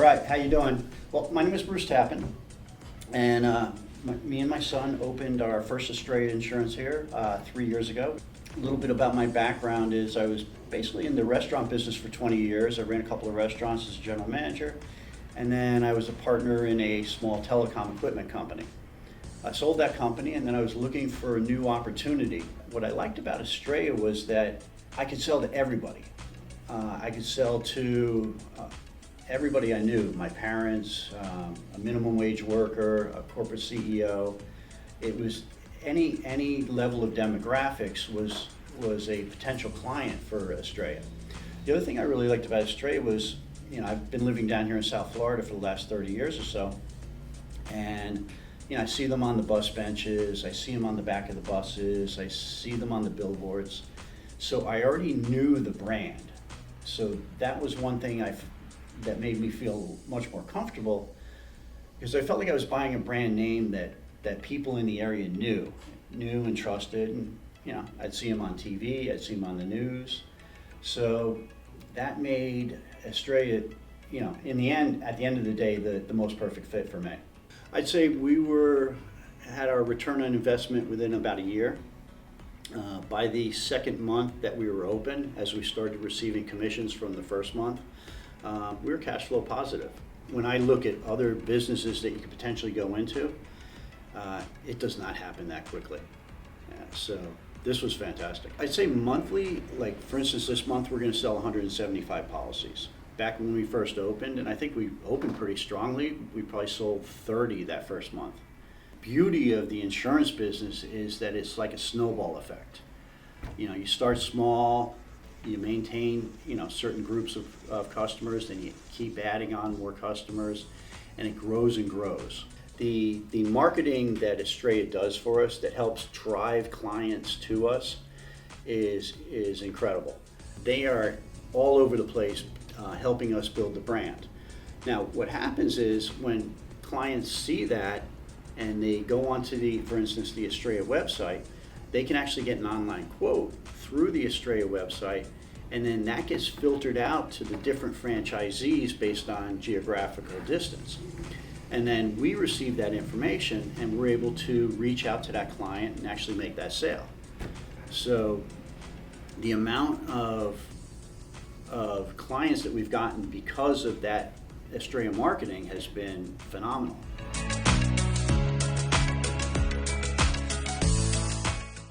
right, how you doing? Well, my name is Bruce Tappen, and me and my son opened our first Estrella Insurance here 3 years ago. A little bit about my background is I was basically in the restaurant business for 20 years. I ran a couple of restaurants as a general manager, and then I was a partner in a small telecom equipment company. I sold that company, and then I was looking for a new opportunity. What I liked about Estrella was that I could sell to everybody. I could sell to everybody I knew, my parents, a minimum wage worker, a corporate CEO. It was any level of demographics was a potential client for Estrella. The other thing I really liked about Estrella was, I've been living down here in South Florida for the last 30 years or so, and I see them on the bus benches, I see them on the back of the buses, I see them on the billboards. So I already knew the brand. So that was one thing that made me feel much more comfortable, because I felt like I was buying a brand name that people in the area knew and trusted, and I'd see them on TV, I'd see them on the news. So that made Estrella, at the end of the day, the most perfect fit for me. I'd say we had our return on investment within about a year. By the second month that we were open, as we started receiving commissions from the first month, we were cash flow positive. When I look at other businesses that you could potentially go into, it does not happen that quickly. So this was fantastic. I'd say monthly, like for instance, this month we're going to sell 175 policies. Back when we first opened, and I think we opened pretty strongly, we probably sold 30 that first month. Beauty of the insurance business is that it's like a snowball effect. You start small, you maintain certain groups of customers, then you keep adding on more customers, and it grows and grows. The marketing that Estrella does for us that helps drive clients to us is incredible. They are all over the place helping us build the brand. Now what happens is when clients see that and they go onto for instance, the Estrella website, they can actually get an online quote through the Estrella website, and then that gets filtered out to the different franchisees based on geographical distance. And then we receive that information and we're able to reach out to that client and actually make that sale. So the amount of clients that we've gotten because of that Estrella marketing has been phenomenal.